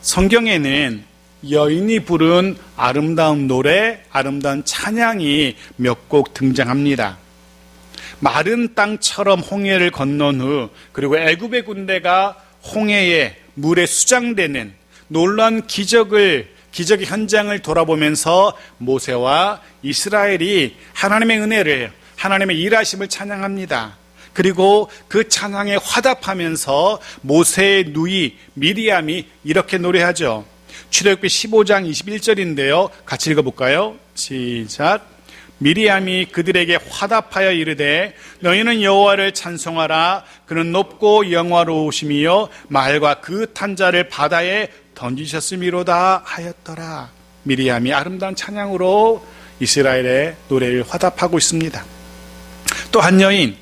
성경에는 여인이 부른 아름다운 노래, 아름다운 찬양이 몇 곡 등장합니다. 마른 땅처럼 홍해를 건넌 후, 그리고 애굽의 군대가 홍해에 물에 수장되는 놀라운 기적의 현장을 돌아보면서 모세와 이스라엘이 하나님의 은혜를, 하나님의 일하심을 찬양합니다. 그리고 그 찬양에 화답하면서 모세의 누이 미리암이 이렇게 노래하죠. 출애굽기 15장 21절인데요. 같이 읽어볼까요? 시작. 미리암이 그들에게 화답하여 이르되 너희는 여호와를 찬송하라. 그는 높고 영화로우심이요 말과 그 탄 자를 바다에 던지셨음이로다 하였더라. 미리암이 아름다운 찬양으로 이스라엘의 노래를 화답하고 있습니다. 또 한 여인,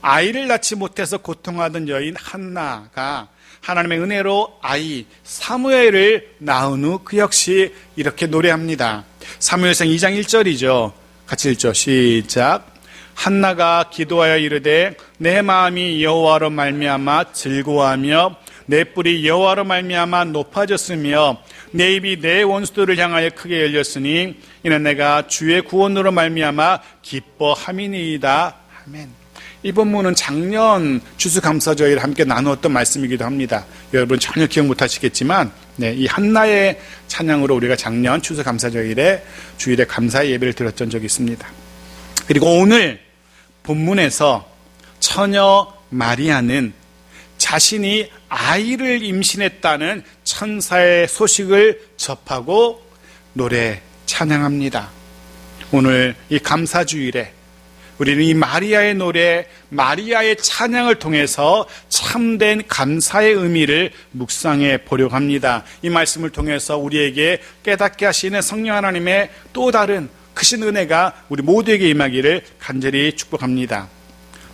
아이를 낳지 못해서 고통하던 여인 한나가 하나님의 은혜로 아이 사무엘을 낳은 후 그 역시 이렇게 노래합니다. 사무엘상 2장 1절이죠. 같이 읽죠. 시작. 한나가 기도하여 이르되 내 마음이 여호와로 말미암아 즐거워하며 내 뿔이 여호와로 말미암아 높아졌으며 내 입이 내 원수들을 향하여 크게 열렸으니 이는 내가 주의 구원으로 말미암아 기뻐함이니이다. 아멘. 이 본문은 작년 추수감사절에 함께 나누었던 말씀이기도 합니다. 여러분 전혀 기억 못하시겠지만 이 한나의 찬양으로 우리가 작년 추수감사절에 주일에 감사의 예배를 드렸던 적이 있습니다. 그리고 오늘 본문에서 처녀 마리아는 자신이 아이를 임신했다는 천사의 소식을 접하고 노래 찬양합니다. 오늘 이 감사주일에 우리는 이 마리아의 노래, 마리아의 찬양을 통해서 참된 감사의 의미를 묵상해 보려고 합니다. 이 말씀을 통해서 우리에게 깨닫게 하시는 성령 하나님의 또 다른 크신 은혜가 우리 모두에게 임하기를 간절히 축복합니다.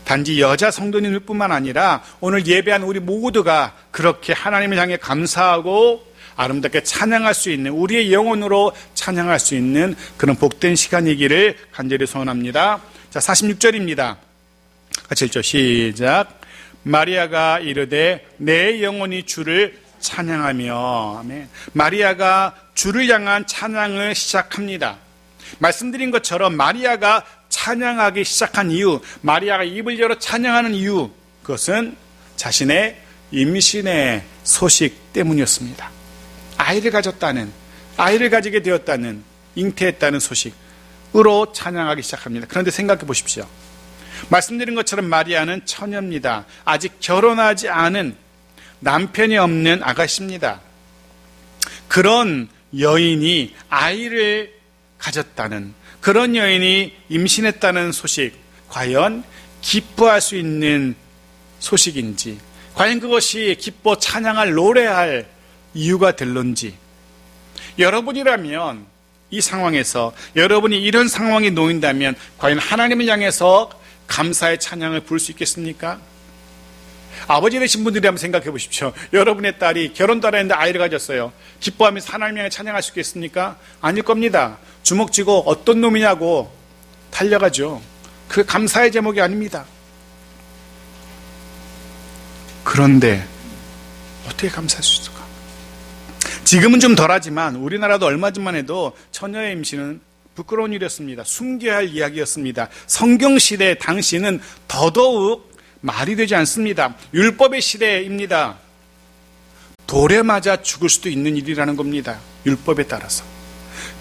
단지 여자 성도님들 뿐만 아니라 오늘 예배한 우리 모두가 그렇게 하나님을 향해 감사하고 아름답게 찬양할 수 있는, 우리의 영혼으로 찬양할 수 있는 그런 복된 시간이기를 간절히 소원합니다. 자, 46절입니다. 같이 읽죠. 시작. 마리아가 이르되 내 영혼이 주를 찬양하며. 아멘. 마리아가 주를 향한 찬양을 시작합니다. 말씀드린 것처럼 마리아가 찬양하기 시작한 이유, 마리아가 입을 열어 찬양하는 이유, 그것은 자신의 임신의 소식 때문이었습니다. 아이를 가졌다는, 아이를 가지게 되었다는, 잉태했다는 소식으로 찬양하기 시작합니다. 그런데 생각해 보십시오. 말씀드린 것처럼 마리아는 처녀입니다. 아직 결혼하지 않은, 남편이 없는 아가씨입니다. 그런 여인이 아이를 가졌다는, 그런 여인이 임신했다는 소식, 과연 기뻐할 수 있는 소식인지, 과연 그것이 기뻐 찬양할, 노래할 이유가 될런지, 여러분이라면 이 상황에서, 여러분이 이런 상황에 놓인다면 과연 하나님을 향해서 감사의 찬양을 부를 수 있겠습니까? 아버지 되신 분들이 한번 생각해 보십시오. 여러분의 딸이 결혼도 안 했는데 아이를 가졌어요. 기뻐하면서 하나님 향해 찬양할 수 있겠습니까? 아닐 겁니다. 주먹 쥐고 어떤 놈이냐고 달려가죠. 그 감사의 제목이 아닙니다. 그런데 어떻게 감사할 수 있을까? 지금은 좀 덜하지만 우리나라도 얼마 전만 해도 처녀의 임신은 부끄러운 일이었습니다. 숨겨야 할 이야기였습니다. 성경시대 당시는 더더욱 말이 되지 않습니다. 율법의 시대입니다. 돌에 맞아 죽을 수도 있는 일이라는 겁니다. 율법에 따라서.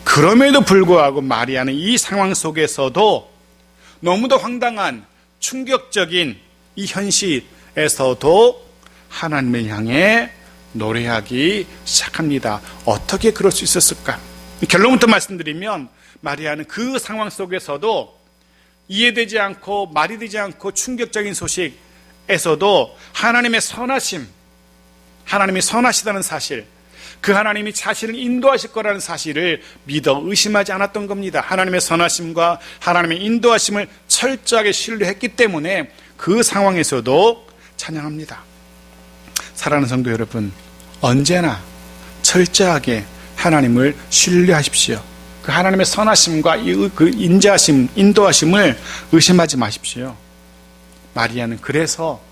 그럼에도 불구하고 마리아는 이 상황 속에서도 너무도 황당한, 충격적인 이 현실에서도 하나님을 향해 노래하기 시작합니다. 어떻게 그럴 수 있었을까? 결론부터 말씀드리면 마리아는 그 상황 속에서도 이해되지 않고 말이 되지 않고 충격적인 소식에서도 하나님의 선하심, 하나님이 선하시다는 사실, 그 하나님이 자신을 인도하실 거라는 사실을 믿어 의심하지 않았던 겁니다. 하나님의 선하심과 하나님의 인도하심을 철저하게 신뢰했기 때문에 그 상황에서도 찬양합니다. 사랑하는 성도 여러분, 언제나 철저하게 하나님을 신뢰하십시오. 그 하나님의 선하심과 그 인자하심, 인도하심을 의심하지 마십시오. 마리아는 그래서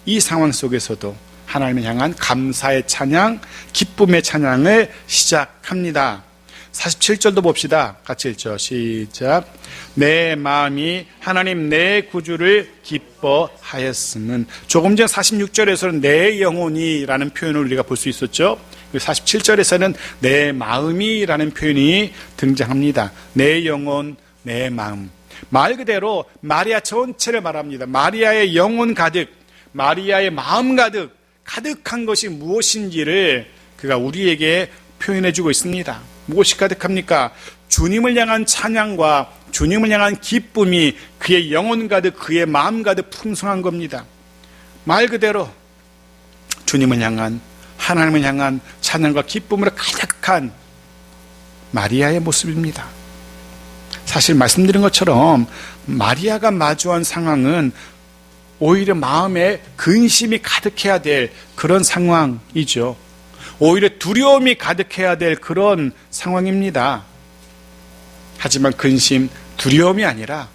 이 상황 속에서도 하나님을 향한 감사의 찬양, 기쁨의 찬양을 시작합니다. 47절도 봅시다. 같이 읽죠. 시작. 내 마음이 하나님 내 구주를 기뻐하였음은. 조금 전 46절에서는 내 영혼이라는 표현을 우리가 볼 수 있었죠. 47절에서는 내 마음이라는 표현이 등장합니다. 내 영혼, 내 마음. 말 그대로 마리아 전체를 말합니다. 마리아의 영혼 가득, 마리아의 마음 가득, 가득한 것이 무엇인지를 그가 우리에게 표현해주고 있습니다. 무엇이 가득합니까? 주님을 향한 찬양과 주님을 향한 기쁨이 그의 영혼 가득, 그의 마음 가득 풍성한 겁니다. 말 그대로 주님을 향한, 하나님을 향한 찬양과 기쁨으로 가득한 마리아의 모습입니다. 사실 말씀드린 것처럼 마리아가 마주한 상황은 오히려 마음에 근심이 가득해야 될 그런 상황이죠. 오히려 두려움이 가득해야 될 그런 상황입니다. 하지만 근심, 두려움이 아니라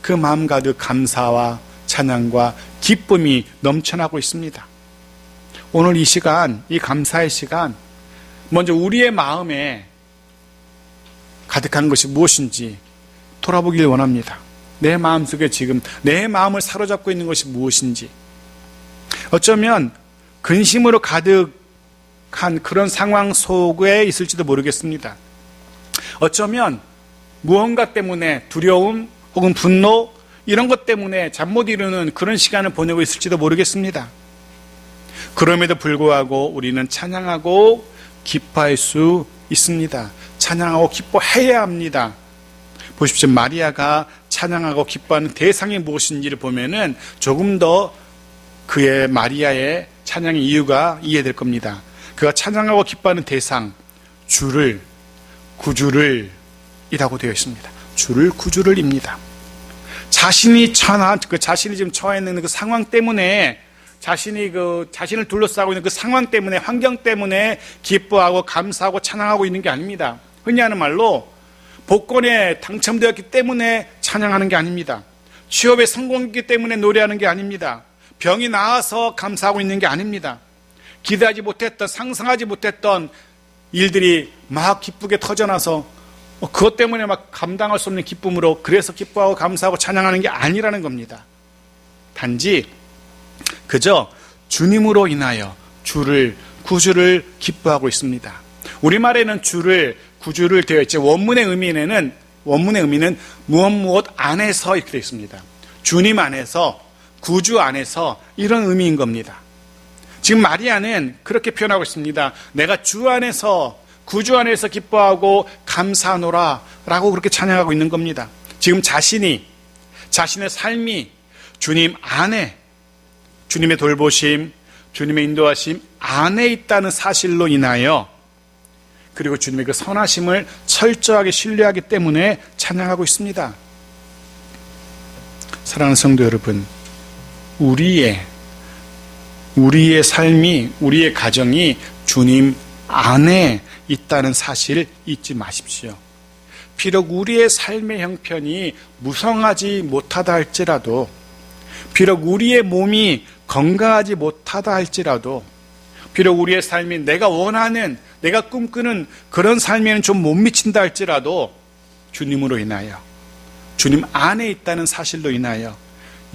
그 마음 가득 감사와 찬양과 기쁨이 넘쳐나고 있습니다. 오늘 이 시간, 이 감사의 시간, 먼저 우리의 마음에 가득한 것이 무엇인지 돌아보길 원합니다. 내 마음속에 지금 내 마음을 사로잡고 있는 것이 무엇인지. 어쩌면 근심으로 가득한 그런 상황 속에 있을지도 모르겠습니다. 어쩌면 무언가 때문에 두려움 혹은 분노 이런 것 때문에 잠 못 이루는 그런 시간을 보내고 있을지도 모르겠습니다. 그럼에도 불구하고 우리는 찬양하고 기뻐할 수 있습니다. 찬양하고 기뻐해야 합니다. 보십시오. 마리아가 찬양하고 기뻐하는 대상이 무엇인지를 보면은 조금 더 그의 마리아의 찬양의 이유가 이해될 겁니다. 그가 찬양하고 기뻐하는 대상, 주를, 구주를 이라고 되어 있습니다. 주를, 구주를 입니다. 자신이 자신이 지금 처해 있는 그 상황 때문에 자신을 둘러싸고 있는 그 상황 때문에, 환경 때문에 기뻐하고 감사하고 찬양하고 있는 게 아닙니다. 흔히 하는 말로 복권에 당첨되었기 때문에 찬양하는 게 아닙니다. 취업에 성공했기 때문에 노래하는 게 아닙니다. 병이 나아서 감사하고 있는 게 아닙니다. 기대하지 못했던, 상상하지 못했던 일들이 막 기쁘게 터져나서 그것 때문에 막 감당할 수 없는 기쁨으로 그래서 기뻐하고 감사하고 찬양하는 게 아니라는 겁니다. 단지 그저 주님으로 인하여 주를, 구주를 기뻐하고 있습니다. 우리말에는 주를, 구주를 되어 있죠. 원문의 의미는 무엇 안에서 이렇게 되어 있습니다. 주님 안에서, 구주 안에서 이런 의미인 겁니다. 지금 마리아는 그렇게 표현하고 있습니다. 내가 주 안에서, 구주 안에서 기뻐하고 감사하노라 라고 그렇게 찬양하고 있는 겁니다. 지금 자신의 삶이 주님 안에, 주님의 돌보심, 주님의 인도하심 안에 있다는 사실로 인하여, 그리고 주님의 그 선하심을 철저하게 신뢰하기 때문에 찬양하고 있습니다. 사랑하는 성도 여러분, 우리의 삶이, 우리의 가정이 주님 안에 있다는 사실을 잊지 마십시오. 비록 우리의 삶의 형편이 무성하지 못하다 할지라도, 비록 우리의 몸이 건강하지 못하다 할지라도, 비록 우리의 삶이 내가 원하는, 내가 꿈꾸는 그런 삶에는 좀 못 미친다 할지라도 주님으로 인하여, 주님 안에 있다는 사실로 인하여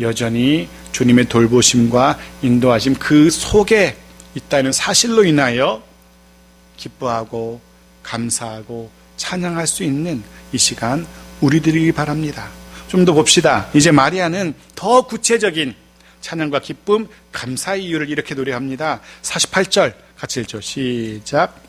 여전히 주님의 돌보심과 인도하심 그 속에 있다는 사실로 인하여 기뻐하고 감사하고 찬양할 수 있는 이 시간 우리들이기 바랍니다. 좀 더 봅시다. 이제 마리아는 더 구체적인 찬양과 기쁨, 감사의 이유를 이렇게 노래합니다. 48절 같이 읽죠. 시작.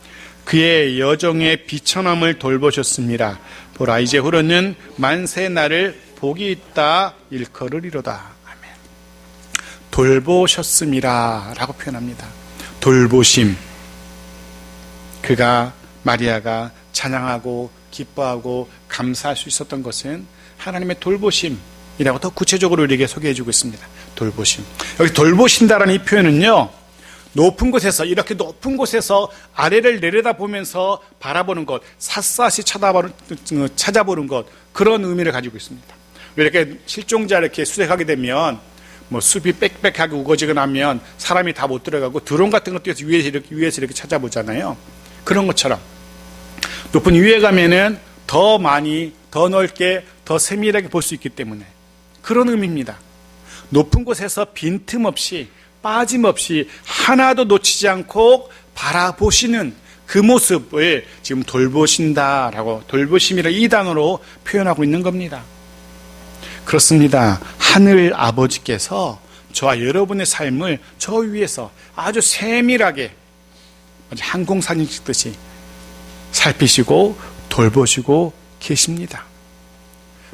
그의 여종의 비천함을 돌보셨습니다. 보라, 이제 후로는 만세 나를 복이 있다 일컬으리로다. 아멘. 돌보셨습니다 라고 표현합니다. 돌보심. 마리아가 찬양하고 기뻐하고 감사할 수 있었던 것은 하나님의 돌보심이라고 더 구체적으로 우리에게 소개해주고 있습니다. 돌보심. 여기 돌보신다라는 이 표현은요, 높은 곳에서, 이렇게 높은 곳에서 아래를 내려다보면서 바라보는 것, 샅샅이 찾아보는 것, 그런 의미를 가지고 있습니다. 이렇게 실종자 이렇게 수색하게 되면 뭐 숲이 빽빽하게 우거지거나 하면 사람이 다 못 들어가고 드론 같은 것도 위에서 이렇게 찾아보잖아요. 그런 것처럼 높은 위에 가면은 더 많이, 더 넓게, 더 세밀하게 볼 수 있기 때문에 그런 의미입니다. 높은 곳에서 빈틈없이 빠짐없이 하나도 놓치지 않고 바라보시는 그 모습을 지금 돌보신다라고, 돌보심이라 이 단어로 표현하고 있는 겁니다. 그렇습니다. 하늘 아버지께서 저와 여러분의 삶을 저 위에서 아주 세밀하게 항공사진 찍듯이 살피시고 돌보시고 계십니다.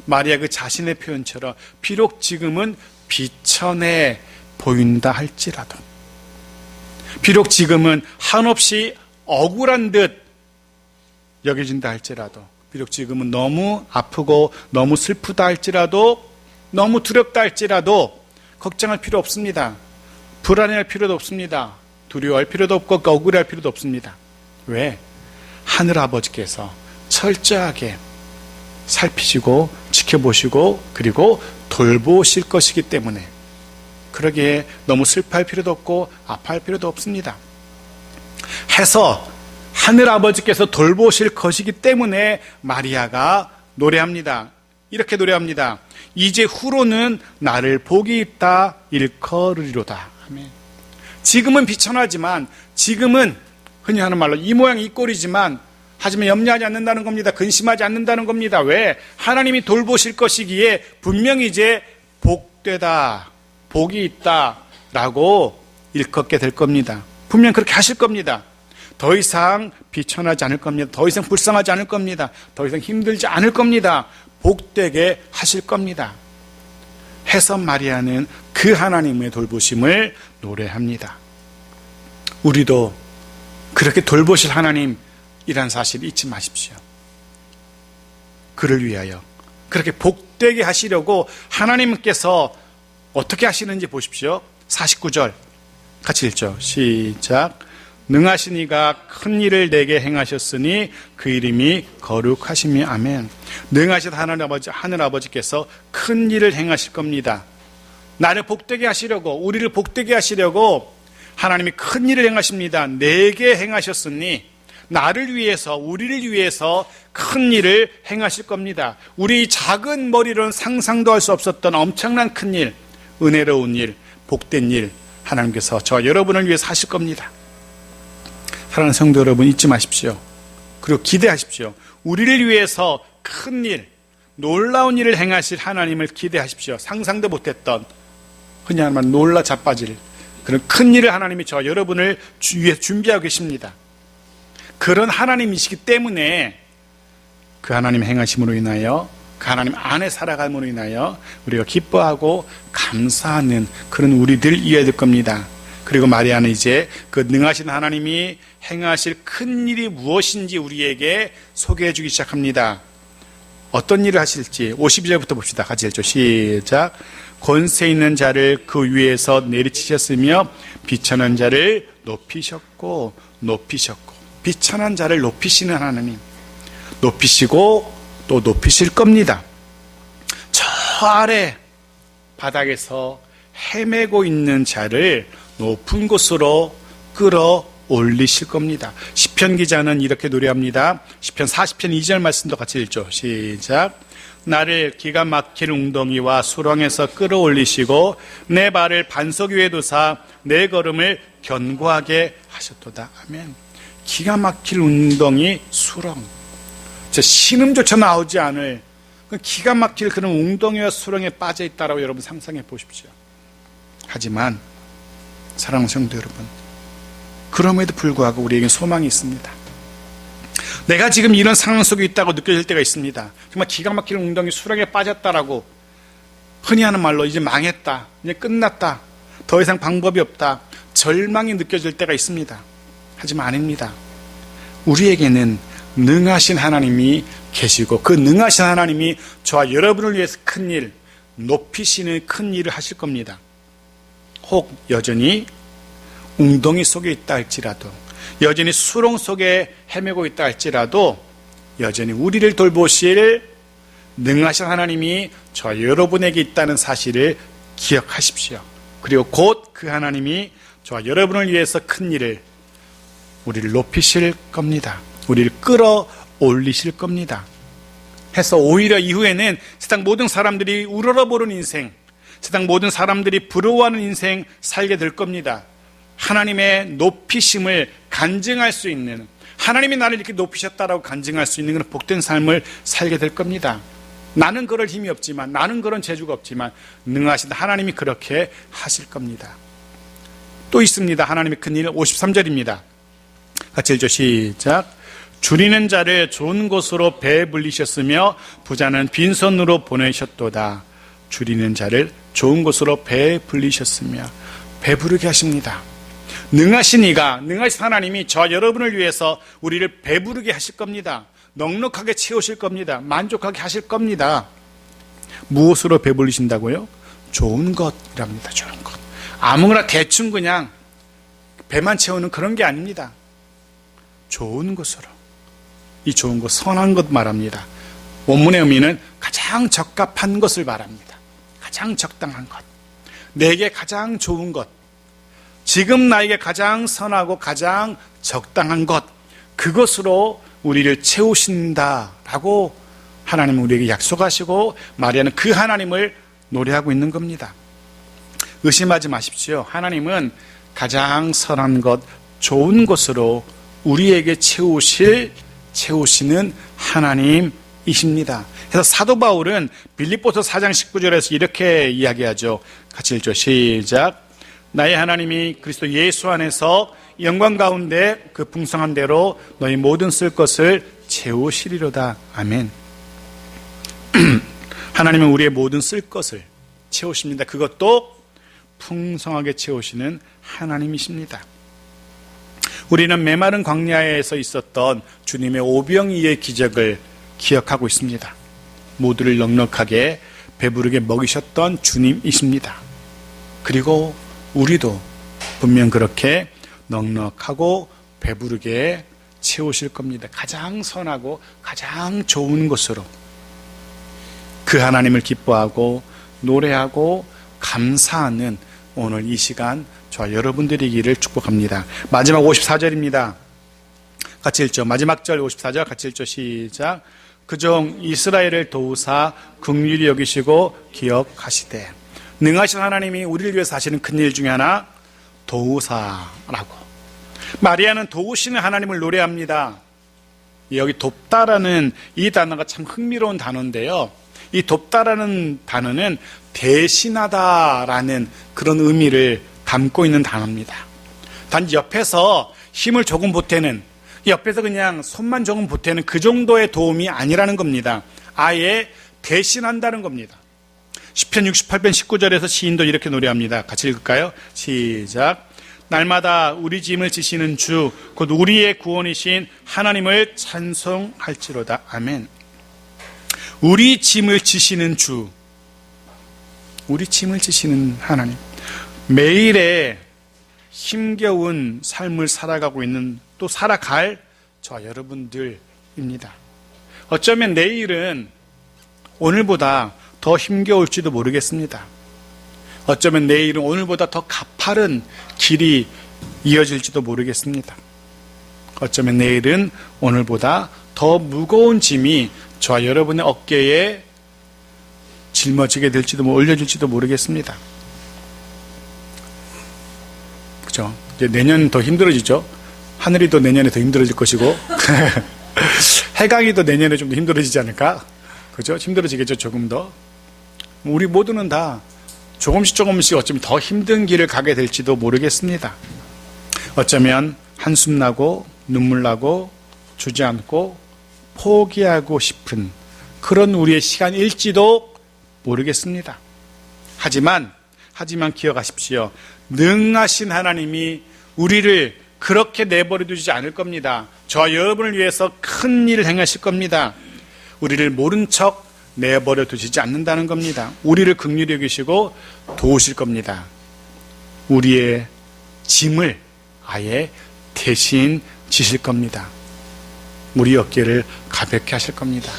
마리아 그 자신의 표현처럼 비록 지금은 비천해 보인다 할지라도, 비록 지금은 한없이 억울한 듯 여겨진다 할지라도, 비록 지금은 너무 아프고 너무 슬프다 할지라도, 너무 두렵다 할지라도 걱정할 필요 없습니다. 불안해할 필요도 없습니다. 두려워할 필요도 없고 억울할 필요도 없습니다. 왜? 하늘 아버지께서 철저하게 살피시고 지켜보시고 그리고 돌보실 것이기 때문에 그러기에 너무 슬퍼할 필요도 없고 아파할 필요도 없습니다. 해서 하늘 아버지께서 돌보실 것이기 때문에 마리아가 노래합니다. 이렇게 노래합니다. 이제 후로는 나를 복이 있다 일컬으리로다. 아멘. 지금은 비천하지만, 지금은 흔히 하는 말로 이 모양 이 꼴이지만, 하지만 염려하지 않는다는 겁니다. 근심하지 않는다는 겁니다. 왜? 하나님이 돌보실 것이기에 분명히 이제 복되다, 복이 있다 라고 일컫게 될 겁니다. 분명 그렇게 하실 겁니다. 더 이상 비천하지 않을 겁니다. 더 이상 불쌍하지 않을 겁니다. 더 이상 힘들지 않을 겁니다. 복되게 하실 겁니다. 해서 마리아는 그 하나님의 돌보심을 노래합니다. 우리도 그렇게 돌보실 하나님이란 사실을 잊지 마십시오. 그를 위하여 그렇게 복되게 하시려고 하나님께서 어떻게 하시는지 보십시오. 49절 같이 읽죠. 시작. 능하신 이가 큰 일을 내게 행하셨으니 그 이름이 거룩하시며 아멘. 능하신 하늘 아버지께서 큰 일을 행하실 겁니다. 나를 복되게 하시려고, 우리를 복되게 하시려고 하나님이 큰 일을 행하십니다. 내게 행하셨으니 나를 위해서, 우리를 위해서 큰 일을 행하실 겁니다. 우리 작은 머리로는 상상도 할 수 없었던 엄청난 큰 일, 은혜로운 일, 복된 일 하나님께서 저와 여러분을 위해서 하실 겁니다. 사랑하는 성도 여러분, 잊지 마십시오. 그리고 기대하십시오. 우리를 위해서 큰 일, 놀라운 일을 행하실 하나님을 기대하십시오. 상상도 못했던, 흔히 하는 말 놀라 자빠질 그런 큰 일을 하나님이 저와 여러분을 위해 준비하고 계십니다. 그런 하나님이시기 때문에 그 하나님 행하심으로 인하여, 그 하나님 안에 살아감으로 인하여 우리가 기뻐하고 감사하는 그런 우리들이어야 될 겁니다. 그리고 마리아는 이제 그 능하신 하나님이 행하실 큰 일이 무엇인지 우리에게 소개해 주기 시작합니다. 어떤 일을 하실지 52절부터 봅시다. 같이 읽죠. 시작. 권세 있는 자를 그 위에서 내리치셨으며 비천한 자를 높이셨고 비천한 자를 높이시는 하나님, 높이시고 또 높이실 겁니다. 저 아래 바닥에서 헤매고 있는 자를 높은 곳으로 끌어올리실 겁니다. 시편 기자는 이렇게 노래합니다. 시편 40편 2절 말씀도 같이 읽죠. 시작. 나를 기가 막힐 웅덩이와 수렁에서 끌어올리시고 내 발을 반석 위에 두사 내 걸음을 견고하게 하셨도다. 아멘. 기가 막힐 웅덩이, 수렁, 신음조차 나오지 않을 기가 막힐 그런 웅덩이와 수렁에 빠져 있다라고 여러분 상상해 보십시오. 하지만 사랑하는 성도 여러분, 그럼에도 불구하고 우리에겐 소망이 있습니다. 내가 지금 이런 상황 속에 있다고 느껴질 때가 있습니다. 정말 기가 막히는 웅덩이 수렁에 빠졌다라고, 흔히 하는 말로 이제 망했다, 이제 끝났다, 더 이상 방법이 없다, 절망이 느껴질 때가 있습니다. 하지만 아닙니다. 우리에게는 능하신 하나님이 계시고 그 능하신 하나님이 저와 여러분을 위해서 큰 일, 높이시는 큰 일을 하실 겁니다. 혹 여전히 웅덩이 속에 있다 할지라도, 여전히 수렁 속에 헤매고 있다 할지라도 여전히 우리를 돌보실 능하신 하나님이 저와 여러분에게 있다는 사실을 기억하십시오. 그리고 곧 그 하나님이 저와 여러분을 위해서 큰 일을, 우리를 높이실 겁니다. 우리를 끌어올리실 겁니다. 해서 오히려 이후에는 세상 모든 사람들이 우러러보는 인생, 세상 모든 사람들이 부러워하는 인생 살게 될 겁니다. 하나님의 높이심을 간증할 수 있는, 하나님이 나를 이렇게 높이셨다라고 간증할 수 있는 그런 복된 삶을 살게 될 겁니다. 나는 그럴 힘이 없지만, 나는 그런 재주가 없지만 능하신 하나님이 그렇게 하실 겁니다. 또 있습니다. 하나님의 큰일 53절입니다. 같이 읽죠. 시작. 줄이는 자를 좋은 곳으로 배불리셨으며 부자는 빈손으로 보내셨도다. 줄이는 자를 좋은 곳으로 배불리셨으며, 배부르게 하십니다. 능하신 이가, 능하신 하나님이 저 여러분을 위해서 우리를 배부르게 하실 겁니다. 넉넉하게 채우실 겁니다. 만족하게 하실 겁니다. 무엇으로 배불리신다고요? 좋은 것이랍니다. 좋은 것. 아무거나 대충 그냥 배만 채우는 그런 게 아닙니다. 좋은 것으로. 이 좋은 것, 선한 것 말합니다. 원문의 의미는 가장 적합한 것을 말합니다. 가장 적당한 것. 내게 가장 좋은 것. 지금 나에게 가장 선하고 가장 적당한 것. 그것으로 우리를 채우신다라고 하나님은 우리에게 약속하시고 마리아는 그 하나님을 노래하고 있는 겁니다. 의심하지 마십시오. 하나님은 가장 선한 것, 좋은 것으로 우리에게 채우시는 하나님이십니다. 그래서 사도 바울은 빌립보서 4장 19절에서 이렇게 이야기하죠. 같이 읽죠. 시작. 나의 하나님이 그리스도 예수 안에서 영광 가운데 그 풍성한 대로 너희 모든 쓸 것을 채우시리로다. 아멘. 하나님은 우리의 모든 쓸 것을 채우십니다. 그것도 풍성하게 채우시는 하나님이십니다. 우리는 메마른 광야에서 있었던 주님의 오병이의 기적을 기억하고 있습니다. 모두를 넉넉하게 배부르게 먹이셨던 주님이십니다. 그리고 우리도 분명 그렇게 넉넉하고 배부르게 채우실 겁니다. 가장 선하고 가장 좋은 것으로 그 하나님을 기뻐하고 노래하고 감사하는 오늘 이 시간 저와 여러분들이기를 축복합니다. 마지막 54절입니다. 같이 읽죠. 마지막 절 54절 같이 읽죠. 시작. 그종 이스라엘을 도우사 긍휼히 여기시고 기억하시되. 능하신 하나님이 우리를 위해서 하시는 큰일 중에 하나, 도우사라고. 마리아는 도우시는 하나님을 노래합니다. 여기 돕다라는 이 단어가 참 흥미로운 단어인데요. 이 돕다라는 단어는 대신하다라는 그런 의미를 담고 있는 단어입니다. 단지 옆에서 힘을 조금 보태는, 옆에서 그냥 손만 조금 보태는 그 정도의 도움이 아니라는 겁니다. 아예 대신한다는 겁니다. 시편 68편 19절에서 시인도 이렇게 노래합니다. 같이 읽을까요? 시작. 날마다 우리 짐을 지시는 주, 곧 우리의 구원이신 하나님을 찬송할지로다. 아멘. 우리 짐을 지시는 주, 우리 짐을 지시는 하나님. 매일의 힘겨운 삶을 살아가고 있는, 또 살아갈 저와 여러분들입니다. 어쩌면 내일은 오늘보다 더 힘겨울지도 모르겠습니다. 어쩌면 내일은 오늘보다 더 가파른 길이 이어질지도 모르겠습니다. 어쩌면 내일은 오늘보다 더 무거운 짐이 저와 여러분의 어깨에 짊어지게 될지도, 올려질지도 모르겠습니다. 그죠? 이제 내년 더 힘들어지죠? 하늘이 또 내년에 더 힘들어질 것이고, 해강이 또 내년에 좀 더 힘들어지지 않을까? 그죠? 힘들어지겠죠, 조금 더. 우리 모두는 다 조금씩 어쩌면 더 힘든 길을 가게 될지도 모르겠습니다. 어쩌면 한숨 나고 눈물 나고 주저앉고 포기하고 싶은 그런 우리의 시간일지도 모르겠습니다. 하지만 기억하십시오. 능하신 하나님이 우리를 그렇게 내버려 두지 않을 겁니다. 저와 여러분을 위해서 큰 일을 행하실 겁니다. 우리를 모른 척 내버려 두시지 않는다는 겁니다. 우리를 긍휼히 여기시고 도우실 겁니다. 우리의 짐을 아예 대신 지실 겁니다. 우리 어깨를 가볍게 하실 겁니다.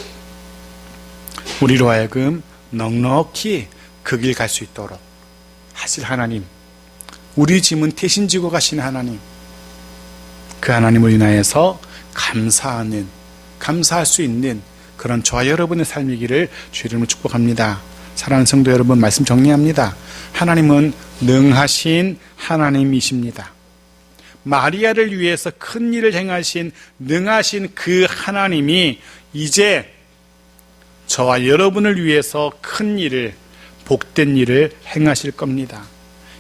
우리로 하여금 넉넉히 그 길 갈 수 있도록 하실 하나님, 우리 짐은 대신 지고 가신 하나님, 그 하나님을 인하여서 감사할 수 있는 그런 저와 여러분의 삶이기를 주의 이름으로 축복합니다. 사랑하는 성도 여러분, 말씀 정리합니다. 하나님은 능하신 하나님이십니다. 마리아를 위해서 큰 일을 행하신 능하신 그 하나님이 이제 저와 여러분을 위해서 큰 일을, 복된 일을 행하실 겁니다.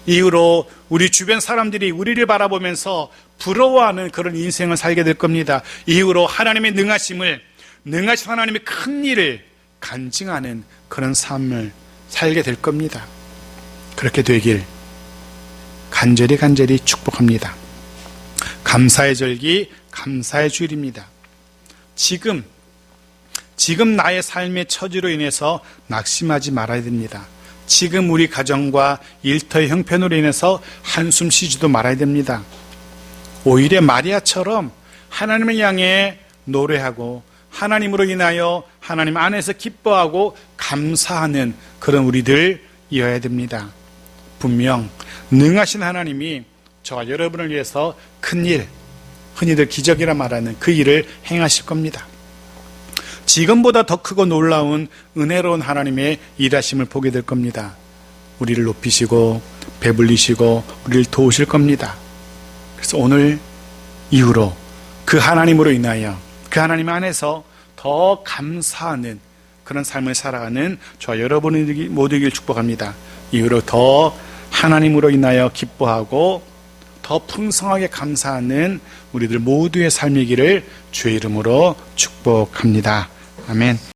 이후로 우리 주변 사람들이 우리를 바라보면서 부러워하는 그런 인생을 살게 될 겁니다. 이후로 하나님의 능하신 하나님의 큰 일을 간증하는 그런 삶을 살게 될 겁니다. 그렇게 되길 간절히 축복합니다. 감사의 절기, 감사의 주일입니다. 지금 나의 삶의 처지로 인해서 낙심하지 말아야 됩니다. 지금 우리 가정과 일터의 형편으로 인해서 한숨 쉬지도 말아야 됩니다. 오히려 마리아처럼 하나님을 향해 노래하고 하나님으로 인하여 하나님 안에서 기뻐하고 감사하는 그런 우리들이어야 됩니다. 분명 능하신 하나님이 저와 여러분을 위해서 큰 일, 흔히들 기적이라 말하는 그 일을 행하실 겁니다. 지금보다 더 크고 놀라운 은혜로운 하나님의 일하심을 보게 될 겁니다. 우리를 높이시고 배불리시고 우리를 도우실 겁니다. 그래서 오늘 이후로 그 하나님으로 인하여 그 하나님 안에서 더 감사하는 그런 삶을 살아가는 저와 여러분이 모두길 축복합니다. 이후로 더 하나님으로 인하여 기뻐하고 더 풍성하게 감사하는 우리들 모두의 삶이기를 주의 이름으로 축복합니다. 아멘.